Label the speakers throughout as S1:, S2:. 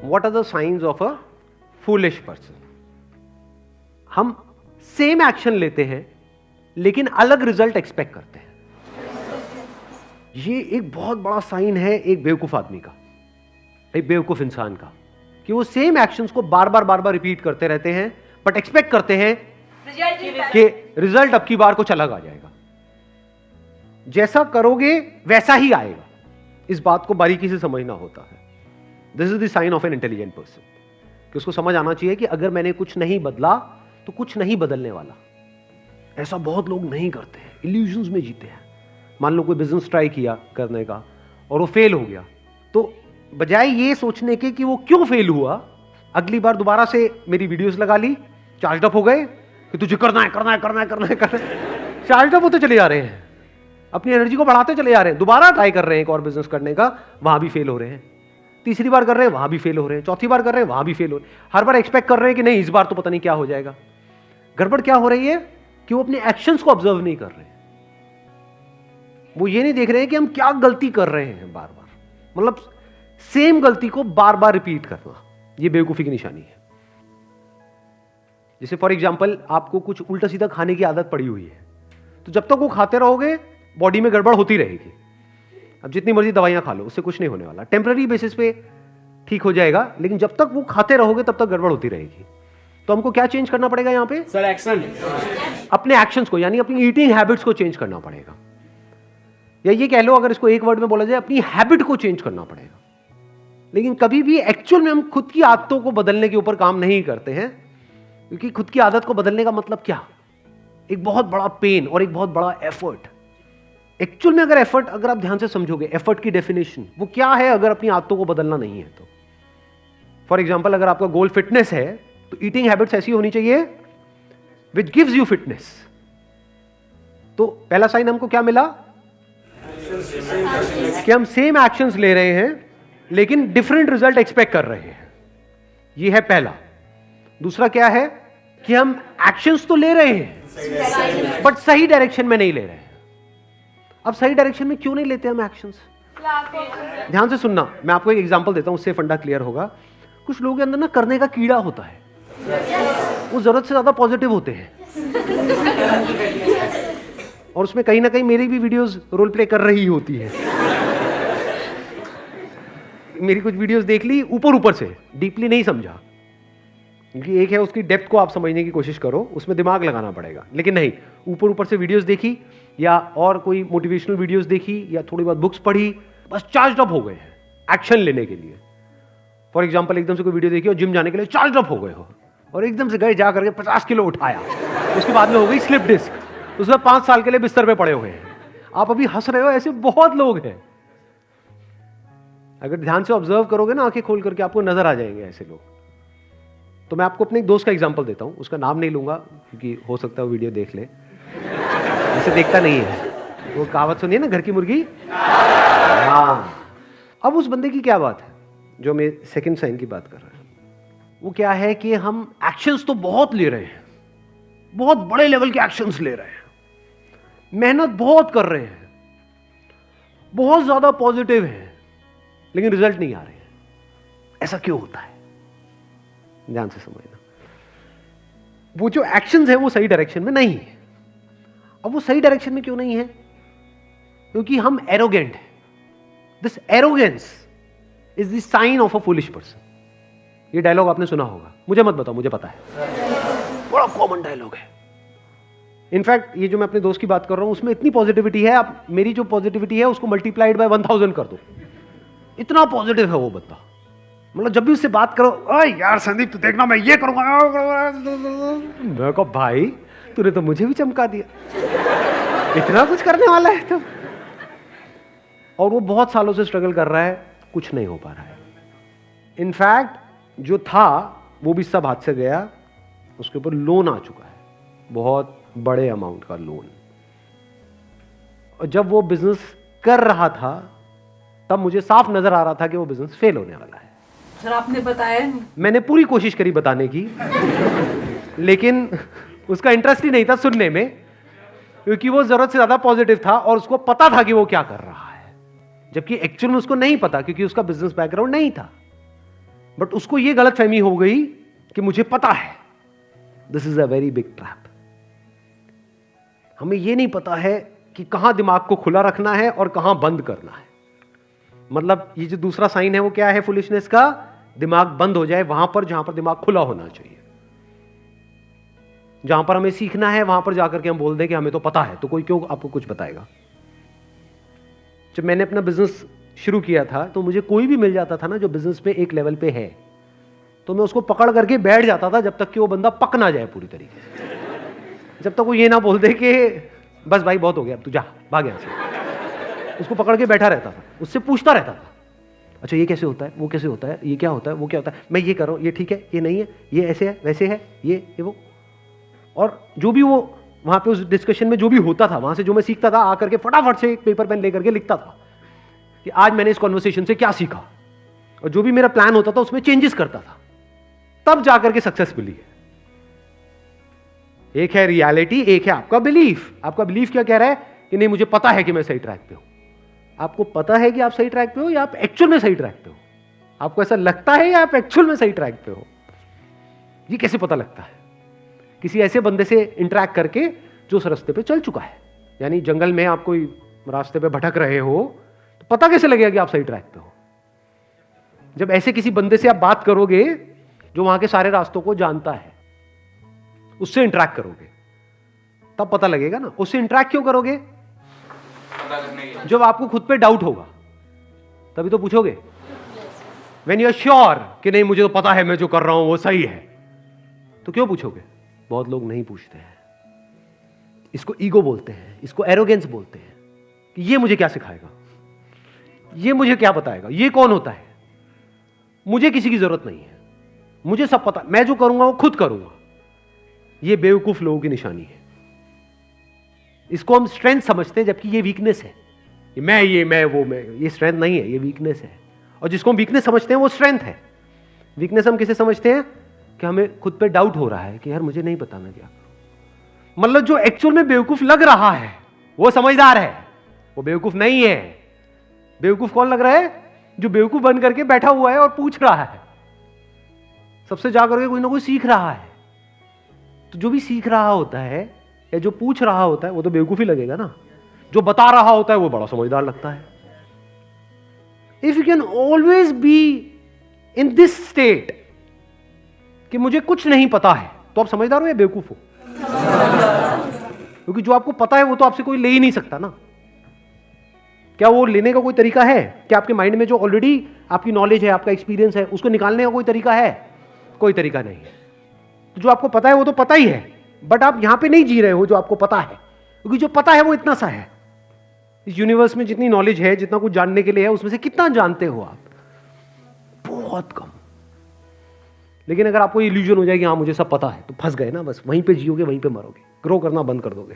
S1: What are the signs of a foolish person? हम same action लेते हैं लेकिन अलग रिजल्ट एक्सपेक्ट करते हैं। ये एक बहुत बड़ा साइन है एक बेवकूफ आदमी का, एक बेवकूफ इंसान का, कि वो सेम एक्शंस को बार बार रिपीट करते रहते हैं बट एक्सपेक्ट करते हैं कि रिजल्ट अब की बार कुछ अलग आ जाएगा। जैसा करोगे वैसा ही आएगा। इस बात को बारीकी से समझना होता है। This is the sign of an intelligent person, कि उसको समझ आना चाहिए कि अगर मैंने कुछ नहीं बदला तो कुछ नहीं बदलने वाला। ऐसा बहुत लोग नहीं करते हैं, इल्यूजन्स में जीते हैं। मान लो कोई बिजनेस ट्राई किया करने का और वो फेल हो गया, तो बजाय ये सोचने के कि वो क्यों फेल हुआ, अगली बार दोबारा से मेरी वीडियोस लगा ली, चार्ज अप हो गए कि तुझे करना है। चार्ज अप होते चले जा रहे हैं, अपनी एनर्जी को बढ़ाते चले जा रहे हैं, दोबारा ट्राई कर रहे हैं एक और बिजनेस करने का, वहां भी फेल हो रहे हैं। तीसरी बार कर रहे हैं, वहां भी फेल हो रहे हैं। चौथी बार कर रहे हैं, वहां भी फेल हो रहे हैं। हर बार एक्सपेक्ट कर रहे हैं कि नहीं इस बार तो पता नहीं क्या हो जाएगा। गड़बड़ क्या हो रही है कि वो अपने एक्शंस को ऑब्जर्व नहीं कर रहे हैं। वो ये नहीं देख रहे हैं कि हम क्या गलती कर रहे हैं बार बार, मतलब सेम गलती को बार बार रिपीट करना, ये बेवकूफी की निशानी है। जैसे फॉर एग्जांपल आपको कुछ उल्टा सीधा खाने की आदत पड़ी हुई है, तो जब तक वो खाते रहोगे बॉडी में गड़बड़ होती रहेगी। अब जितनी मर्जी दवाइयां खा लो, उससे कुछ नहीं होने वाला। टेम्पररी बेसिस पे ठीक हो जाएगा, लेकिन जब तक वो खाते रहोगे तब तक गड़बड़ होती रहेगी। तो हमको क्या चेंज करना पड़ेगा यहां पे?
S2: सर एक्शन,
S1: अपने एक्शंस को, यानी अपनी ईटिंग हैबिट्स को चेंज करना पड़ेगा। या ये कह लो, अगर इसको एक वर्ड में बोला जाए, अपनी हैबिट को चेंज करना पड़ेगा। लेकिन कभी भी एक्चुअल में हम खुद की आदतों को बदलने के ऊपर काम नहीं करते हैं, क्योंकि खुद की आदत को बदलने का मतलब क्या? एक बहुत बड़ा पेन और एक बहुत बड़ा एफर्ट। एक्चुअल में अगर एफर्ट, अगर आप ध्यान से समझोगे एफर्ट की डेफिनेशन वो क्या है, अगर अपनी आदतों को बदलना नहीं है तो। फॉर एग्जांपल अगर आपका गोल फिटनेस है तो ईटिंग हैबिट्स ऐसी होनी चाहिए विच गिव्स यू फिटनेस। तो पहला साइन हमको क्या मिला कि हम सेम एक्शंस ले रहे हैं लेकिन डिफरेंट रिजल्ट एक्सपेक्ट कर रहे हैं। यह है पहला। दूसरा क्या है कि हम एक्शंस तो ले रहे हैं बट सही डायरेक्शन में नहीं ले रहे हैं। अब सही डायरेक्शन में क्यों नहीं लेते हम एक्शंस? ध्यान से सुनना, मैं आपको एक एग्जांपल देता हूं, उससे फंडा क्लियर होगा। कुछ लोगों के अंदर ना करने का कीड़ा होता है, वो जरूरत से ज्यादा पॉजिटिव होते हैं, और उसमें कहीं ना कहीं मेरी भी वीडियोस रोल प्ले कर रही होती है। मेरी कुछ वीडियोस देख ली ऊपर ऊपर से, डीपली नहीं समझा, क्योंकि एक है उसकी डेप्थ को आप समझने की कोशिश करो, उसमें दिमाग लगाना पड़ेगा। लेकिन नहीं, ऊपर ऊपर से वीडियोस देखी या और कोई मोटिवेशनल वीडियोस देखी या थोड़ी बहुत बुक्स पढ़ी, बस चार्ज अप हो गए हैं एक्शन लेने के लिए। फॉर एग्जांपल एकदम से कोई वीडियो देखी और जिम जाने के लिए चार्ज अप हो गए हो, और एकदम से गए जा करके 50 किलो उठाया, उसके बाद में हो गई स्लिप डिस्क, उसमें 5 साल के लिए बिस्तर पे पड़े हुए हैं। आप अभी हंस रहे हो, ऐसे बहुत लोग हैं। अगर ध्यान से ऑब्जर्व करोगे ना आंखें खोल करके, आपको नजर आ जाएंगे ऐसे लोग। तो मैं आपको अपने एक दोस्त का एग्जांपल देता हूं, उसका नाम नहीं लूंगा क्योंकि हो सकता है वो वीडियो देख ले, ऐसे देखता नहीं है। वो कहावत सुनिए ना, घर की मुर्गी। हाँ, अब उस बंदे की क्या बात है जो मैं सेकंड साइन की बात कर रहा हूं, वो क्या है कि हम एक्शंस तो बहुत ले रहे हैं, बहुत बड़े लेवल के एक्शंस ले रहे हैं, मेहनत बहुत कर रहे हैं, बहुत ज्यादा पॉजिटिव है, लेकिन रिजल्ट नहीं आ रहे हैं। ऐसा क्यों होता है? ध्यान से समझना। वो जो एक्शंस है वो सही डायरेक्शन में नहीं है। अब वो सही डायरेक्शन में क्यों नहीं है? क्योंकि हम एरोगेंट हैं। This arrogance is the sign of a foolish person. ये डायलॉग आपने सुना होगा, मुझे मत बताओ, मुझे पता है, बड़ा कॉमन डायलॉग है। इनफैक्ट ये जो मैं अपने दोस्त की बात कर रहा हूं उसमें इतनी पॉजिटिविटी है, आप मेरी जो पॉजिटिविटी है उसको मल्टीप्लाइड बाय 1000 कर दो, इतना पॉजिटिव है वो बंदा। मतलब जब भी उससे बात करो, ओए यार संदीप तू देखना मैं ये करूंगा, मैं कहा भाई तूने तो मुझे भी चमका दिया, इतना कुछ करने वाला है तो। और वो बहुत सालों से स्ट्रगल कर रहा है, कुछ नहीं हो पा रहा है। इनफैक्ट जो था वो भी सब हाथ से गया, उसके ऊपर लोन आ चुका है, बहुत बड़े अमाउंट का लोन। और जब वो बिजनेस कर रहा था तब मुझे साफ नजर आ रहा था कि वो बिजनेस फेल होने वाला है।
S3: सर आपने बताया नहीं।
S1: मैंने पूरी कोशिश करी बताने की, लेकिन उसका इंटरेस्ट ही नहीं था सुनने में, क्योंकि वो जरूरत से ज्यादा पॉजिटिव था और उसको पता था कि वो क्या कर रहा है, जबकि एक्चुअल में उसको नहीं पता, क्योंकि उसका बिजनेस बैकग्राउंड नहीं था। बट उसको ये गलतफहमी हो गई कि मुझे पता है। This is a very big trap. हमें यह नहीं पता है कि कहां दिमाग को खुला रखना है और कहां बंद करना है। मतलब ये जो दूसरा साइन है वो क्या है फुलिशनेस का? दिमाग बंद हो जाए वहां पर जहां पर दिमाग खुला होना चाहिए। जहां पर हमें सीखना है वहां पर जाकर के हम बोल दें कि हमें तो पता है, तो कोई क्यों आपको कुछ बताएगा? जब मैंने अपना बिजनेस शुरू किया था तो मुझे कोई भी मिल जाता था ना जो बिजनेस पे एक लेवल पे है, तो मैं उसको पकड़ करके बैठ जाता था जब तक कि वो बंदा पक ना जाए पूरी तरीके से। जब तक वो ये ना बोल दे कि बस भाई बहुत हो गया, अब तू जा, भाग यहां से। उसको पकड़ के बैठा रहता था, उससे पूछता रहता था, अच्छा ये कैसे होता है, वो कैसे होता है, ये क्या होता है, वो क्या होता है, मैं ये कर रहा हूं, ये ठीक है, ये नहीं है, ये ऐसे है, वैसे है, ये वो। और जो भी वो वहां पे उस डिस्कशन में जो भी होता था, वहां से जो मैं सीखता था, आकर के फटाफट से एक पेपर पेन लेकर के लिखता था कि आज मैंने इस कॉन्वर्सेशन से क्या सीखा, और जो भी मेरा प्लान होता था उसमें चेंजेस करता था, तब जाकर के सक्सेस मिली है। एक है रियलिटी, एक है आपका बिलीफ। आपका बिलीफ क्या कह रहा है कि नहीं मुझे पता है कि मैं सही ट्रैक पे हूं। आपको पता है कि आप सही ट्रैक पे हो या आप एक्चुअल में सही ट्रैक पे हो? आपको ऐसा लगता है या आप एक्चुअल में सही ट्रैक पे हो? ये कैसे पता लगता है? किसी ऐसे बंदे से इंटरैक्ट करके जो उस रास्ते पे चल चुका है। यानी जंगल में आप कोई रास्ते पे भटक रहे हो तो पता कैसे लगेगा कि आप सही ट्रैक पे हो? जब ऐसे किसी बंदे से आप बात करोगे जो वहां के सारे रास्तों को जानता है, उससे इंटरैक्ट करोगे तब पता लगेगा ना। उससे इंटरैक्ट क्यों करोगे? जब आपको खुद पे डाउट होगा तभी तो पूछोगे। व्हेन यू आर श्योर कि नहीं मुझे तो पता है मैं जो कर रहा हूं वो सही है, तो क्यों पूछोगे? बहुत लोग नहीं पूछते हैं। इसको ईगो बोलते हैं, इसको एरोगेंस बोलते हैं कि ये मुझे क्या सिखाएगा, ये मुझे क्या बताएगा, ये कौन होता है, मुझे किसी की जरूरत नहीं है, मुझे सब पता, मैं जो करूंगा वो खुद करूंगा। ये बेवकूफ लोगों की निशानी है। इसको हम स्ट्रेंथ समझते हैं जबकि ये वीकनेस है। मैं वो मैं, ये स्ट्रेंथ नहीं है, ये वीकनेस है। और जिसको हम वीकनेस समझते हैं वो स्ट्रेंथ है। वीकनेस हम किसे समझते हैं? कि हमें खुद पे डाउट हो रहा है कि यार मुझे नहीं पता मैं क्या करूं। मतलब जो एक्चुअल में बेवकूफ लग रहा है वो समझदार है, वो बेवकूफ नहीं है। बेवकूफ कौन लग रहा है? जो बेवकूफ बन करके बैठा हुआ है और पूछ रहा है, सबसे जाकर के कोई ना कोई सीख रहा है। तो जो भी सीख रहा होता है या जो पूछ रहा होता है वो तो बेवकूफ ही लगेगा ना। जो बता रहा होता है वो बड़ा समझदार लगता है। If you can always be in this state कि मुझे कुछ नहीं पता है, तो आप समझदार हो या बेवकूफ हो? क्योंकि जो आपको पता है वो तो आपसे कोई ले ही नहीं सकता ना। क्या वो लेने का कोई तरीका है? क्या आपके माइंड में जो ऑलरेडी आपकी नॉलेज है, आपका एक्सपीरियंस है, उसको निकालने का कोई तरीका है? कोई तरीका नहीं है। तो जो आपको पता है वो तो पता ही है, बट आप यहां पे नहीं जी रहे हो जो आपको पता है। क्योंकि जो पता है वो इतना सा है। इस यूनिवर्स में जितनी नॉलेज है, जितना कुछ जानने के लिए है, उसमें से कितना जानते हो आप? बहुत कम। लेकिन अगर आपको इल्यूजन हो जाएगी हाँ मुझे सब पता है, तो फंस गए ना, बस वहीं पे जियोगे, वहीं पे मरोगे, ग्रो करना बंद कर दोगे।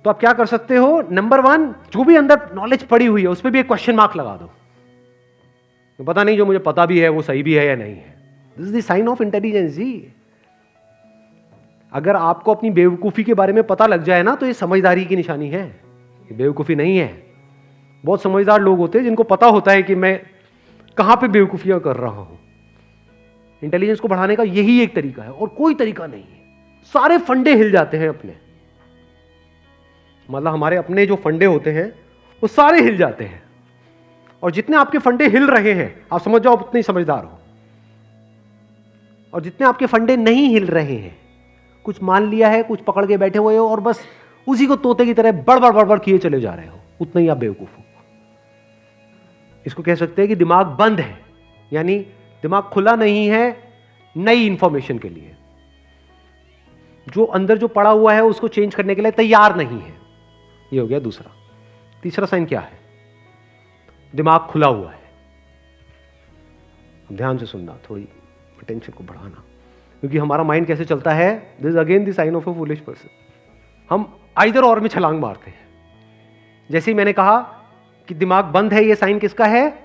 S1: तो आप क्या कर सकते हो? नंबर 1, जो भी अंदर नॉलेज पड़ी हुई है उस पर भी एक क्वेश्चन मार्क लगा दो। तो पता नहीं जो मुझे पता भी है वो सही भी है या नहीं है। This is the sign of intelligence जी। अगर आपको अपनी बेवकूफी के बारे में पता लग जाए ना तो ये समझदारी की निशानी है, ये बेवकूफी नहीं है। बहुत समझदार लोग होते हैं जिनको पता होता है कि मैं कहां पे बेवकूफियां कर रहा हूं। इंटेलिजेंस को बढ़ाने का यही एक तरीका है और कोई तरीका नहीं है। सारे फंडे हिल जाते हैं अपने, मतलब हमारे अपने जो फंडे होते हैं वो सारे हिल जाते हैं। और जितने आपके फंडे हिल रहे हैं आप समझ जाओ उतने ही समझदार हो। और जितने आपके फंडे नहीं हिल रहे हैं, कुछ मान लिया है, कुछ पकड़ के बैठे हुए हो और बस उसी को तोते की तरह बड़बड़ बड़बड़ किए चले जा रहे हो, उतना ही आप बेवकूफ हो। इसको कह सकते हैं कि दिमाग बंद है, यानी दिमाग खुला नहीं है नई इंफॉर्मेशन के लिए। जो अंदर जो पड़ा हुआ है उसको चेंज करने के लिए तैयार नहीं है। ये हो गया दूसरा। तीसरा साइन क्या है? दिमाग खुला हुआ है। ध्यान से सुनना, थोड़ी अटेंशन को बढ़ाना, क्योंकि हमारा माइंड कैसे चलता है, this is again the sign of a foolish person. हम आइदर और में छलांग मारते हैं। जैसे ही मैंने कहा कि दिमाग बंद है, ये साइन किसका है?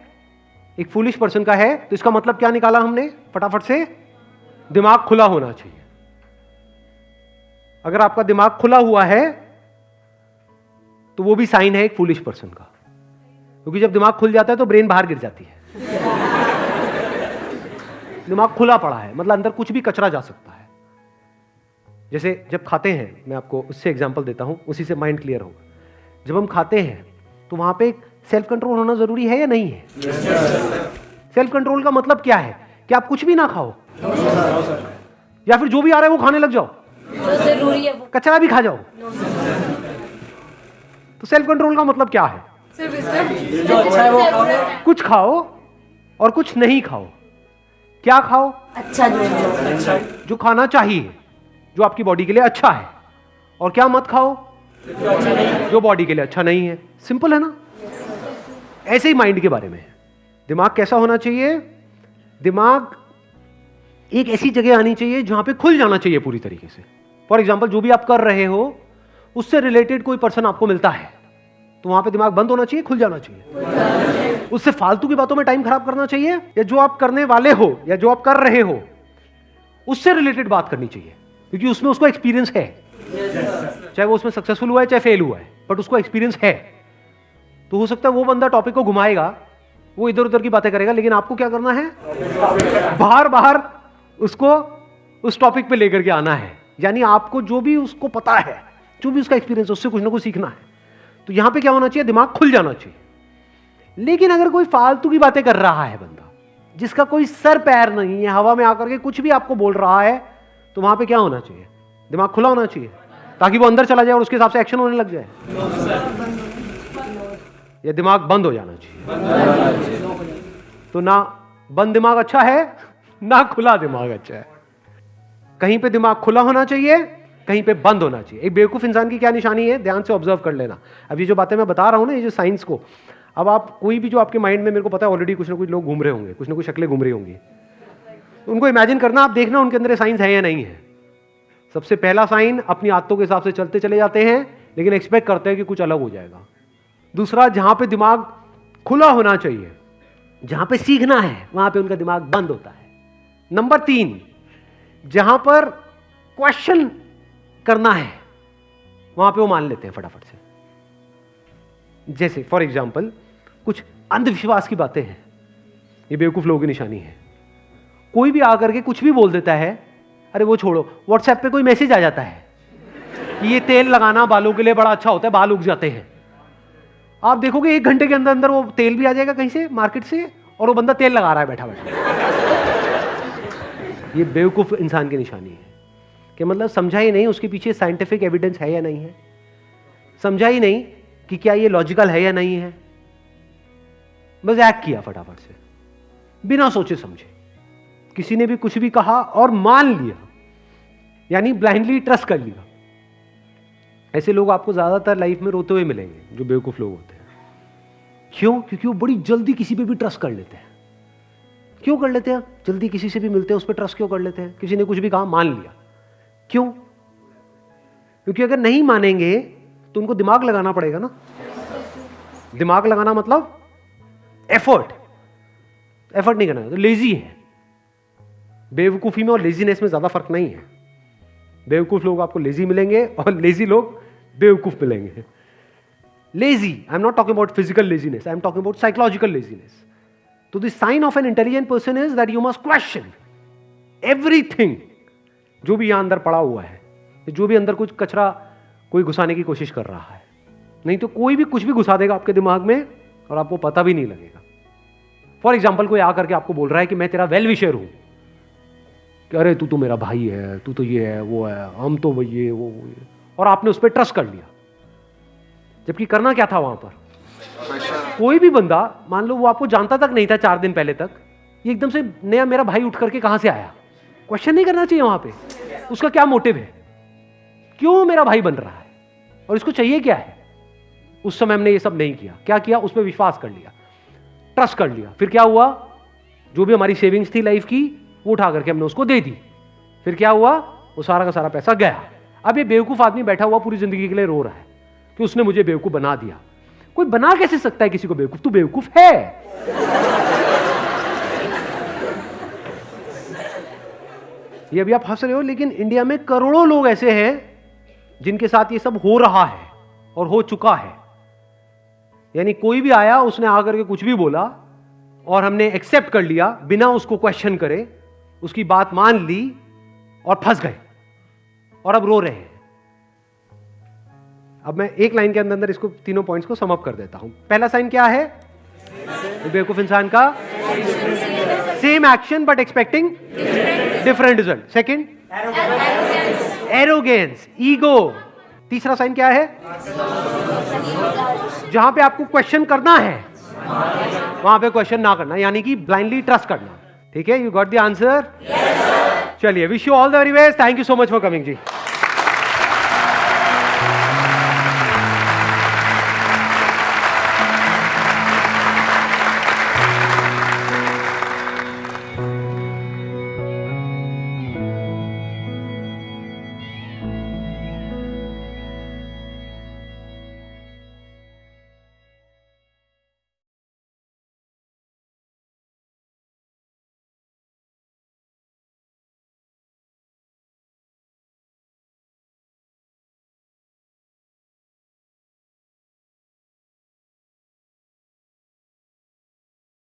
S1: एक फूलिश पर्सन का है। तो इसका मतलब क्या निकाला हमने फटाफट से? दिमाग खुला होना चाहिए। अगर आपका दिमाग खुला हुआ है तो वो भी साइन है एक फूलिश पर्सन का, क्योंकि जब दिमाग खुल जाता है तो ब्रेन बाहर गिर जाती है। दिमाग खुला पड़ा है, मतलब अंदर कुछ भी कचरा जा सकता है। जैसे जब खाते हैं, मैं आपको उससे एग्जांपल देता हूं, उसी से माइंड क्लियर होगा। जब हम खाते हैं तो वहां पे सेल्फ कंट्रोल होना जरूरी है या नहीं है? सेल्फ कंट्रोल का मतलब क्या है? कि आप कुछ भी ना खाओ, या फिर जो भी आ रहा है वो खाने लग जाओ,
S3: जो जरूरी है वो।
S1: कचरा भी खा जाओ। तो सेल्फ कंट्रोल का मतलब क्या है?
S3: सिर्फ इसमें जो अच्छा है वो खाओ,
S1: कुछ खाओ और कुछ नहीं खाओ। क्या खाओ?
S3: अच्छा जो
S1: जो खाना चाहिए, जो आपकी बॉडी के लिए अच्छा है। और क्या मत खाओ? जो बॉडी के लिए अच्छा नहीं है। सिंपल है ना? ऐसे ही माइंड के बारे में है। दिमाग कैसा होना चाहिए? दिमाग एक ऐसी जगह आनी चाहिए जहां पे खुल जाना चाहिए पूरी तरीके से। फॉर एग्जाम्पल, जो भी आप कर रहे हो उससे रिलेटेड कोई पर्सन आपको मिलता है तो वहां पे दिमाग बंद होना चाहिए, खुल जाना चाहिए। उससे फालतू की बातों में टाइम खराब करना चाहिए, या जो आप करने वाले हो या जो आप कर रहे हो उससे रिलेटेड बात करनी चाहिए, क्योंकि उसमें उसको एक्सपीरियंस है। चाहे वो उसमें सक्सेसफुल हुआ है चाहे फेल हुआ है, बट उसको एक्सपीरियंस है। तो हो सकता है वो बंदा टॉपिक को घुमाएगा, वो इधर उधर की बातें करेगा, लेकिन आपको क्या करना है? बाहर बाहर उसको उस टॉपिक पे लेकर के आना है। यानी आपको जो भी उसको पता है, जो भी उसका एक्सपीरियंस है, उससे कुछ ना कुछ सीखना है। तो यहां पे क्या होना चाहिए? दिमाग खुल जाना चाहिए। लेकिन अगर कोई फालतू की बातें कर रहा है बंदा, जिसका कोई सर पैर नहीं है, हवा में आकर के कुछ भी आपको बोल रहा है, तो वहां पे क्या होना चाहिए? दिमाग खुला होना चाहिए, ताकि वो अंदर चला जाए और उसके हिसाब से एक्शन होने लग जाए। या दिमाग बंद हो जाना चाहिए। तो ना बंद दिमाग अच्छा है, ना खुला दिमाग अच्छा है। कहीं पे दिमाग खुला होना चाहिए, कहीं पे बंद होना चाहिए। एक बेवकूफ इंसान की क्या निशानी है? ध्यान से ऑब्जर्व कर लेना। अब ये जो बातें मैं बता रहा हूं ना, ये जो साइंस को, अब आप कोई भी जो आपके माइंड में, मेरे को पता है ऑलरेडी कुछ ना कुछ लोग घूम रहे होंगे, कुछ ना कुछ शक्लें घूम रही होंगी, तो उनको इमेजिन करना, आप देखना उनके अंदर साइंस है या नहीं है। सबसे पहला साइन, अपनी आदतों के हिसाब से चलते चले जाते हैं, लेकिन एक्सपेक्ट करते हैं कि कुछ अलग हो जाएगा। दूसरा, जहां पे दिमाग खुला होना चाहिए, जहां पे सीखना है, वहां पे उनका दिमाग बंद होता है। नंबर 3, जहां पर क्वेश्चन करना है, वहां पे वो मान लेते हैं फटाफट से। जैसे फॉर एग्जाम्पल, कुछ अंधविश्वास की बातें हैं, ये बेवकूफ लोगों की निशानी है। कोई भी आकर के कुछ भी बोल देता है, अरे वो छोड़ो, व्हाट्सएप पे कोई मैसेज आ जाता है कि ये तेल लगाना बालों के लिए बड़ा अच्छा होता है, बाल उग जाते हैं। आप देखोगे 1 घंटे के अंदर अंदर वो तेल भी आ जाएगा कहीं से, मार्केट से, और वो बंदा तेल लगा रहा है बैठा बैठा। ये बेवकूफ इंसान की निशानी है कि मतलब समझा ही नहीं उसके पीछे साइंटिफिक एविडेंस है या नहीं है, समझा ही नहीं कि क्या ये लॉजिकल है या नहीं है, बस एक्ट किया फटाफट से, बिना सोचे समझे। किसी ने भी कुछ भी कहा और मान लिया, यानी ब्लाइंडली ट्रस्ट कर लिया। ऐसे लोग आपको ज्यादातर लाइफ में रोते हुए मिलेंगे, जो बेवकूफ लोग होते हैं। क्यों? क्योंकि वो बड़ी जल्दी किसी पे भी ट्रस्ट कर लेते हैं। क्यों कर लेते हैं? जल्दी किसी से भी मिलते हैं, उस पर ट्रस्ट क्यों कर लेते हैं? किसी ने कुछ भी कहा, मान लिया। क्यों? क्योंकि अगर नहीं मानेंगे तो उनको दिमाग लगाना पड़ेगा ना। दिमाग लगाना मतलब एफर्ट नहीं करना, तो लेजी है। बेवकूफी में और लेजीनेस में ज्यादा फर्क नहीं है। बेवकूफ लोग आपको लेजी मिलेंगे और लेजी लोग बेवकूफ मिलेंगे। Lazy, I am not talking about physical laziness, I am talking about psychological laziness. तो the sign of an intelligent person is that you must question everything, जो भी यहां अंदर पड़ा हुआ है, जो भी अंदर कुछ कचरा कोई घुसाने की कोशिश कर रहा है। नहीं तो कोई भी कुछ भी घुसा देगा आपके दिमाग में और आपको पता भी नहीं लगेगा। फॉर एग्जाम्पल, कोई आकर के आपको बोल रहा है कि मैं तेरा वेल विशर हूं, कि अरे तू तो मेरा भाई है, तू तो ये है वो है, हम तो ये वो ये, और आपने उस पर ट्रस्ट कर लिया। जबकि करना क्या था वहां पर? कोई भी बंदा, मान लो वो आपको जानता तक नहीं था 4 दिन पहले तक, ये एकदम से नया मेरा भाई उठ करके कहां से आया? क्वेश्चन नहीं करना चाहिए वहां पे, उसका क्या मोटिव है, क्यों मेरा भाई बन रहा है और इसको चाहिए क्या है। उस समय हमने ये सब नहीं किया। क्या किया? उस पर विश्वास कर लिया, ट्रस्ट कर लिया। फिर क्या हुआ? जो भी हमारी सेविंग्स थी लाइफ की, वो उठा करके हमने उसको दे दी। फिर क्या हुआ? वो सारा का सारा पैसा गया। अब ये बेवकूफ आदमी बैठा हुआ पूरी जिंदगी के लिए रो रहा है कि उसने मुझे बेवकूफ बना दिया। कोई बना कैसे सकता है किसी को बेवकूफ? तू बेवकूफ है। ये अभी आप हंस रहे हो, लेकिन इंडिया में करोड़ों लोग ऐसे हैं जिनके साथ ये सब हो रहा है और हो चुका है। यानी कोई भी आया, उसने आकर के कुछ भी बोला और हमने एक्सेप्ट कर लिया बिना उसको क्वेश्चन करे, उसकी बात मान ली और फंस गए और अब रो रहे हैं। अब मैं एक लाइन के अंदर अंदर इसको तीनों पॉइंट्स को सम अप कर देता हूं। पहला साइन क्या है बेवकूफ इंसान का? Same action but expecting different result. Second arrogance, ego. तीसरा साइन क्या है? जहां पे आपको क्वेश्चन करना है वहां पे क्वेश्चन ना करना, यानी कि ब्लाइंडली ट्रस्ट करना। ठीक है, यू गॉट द आंसर? चलिए, wish you all the very best. Thank you so much for coming ji.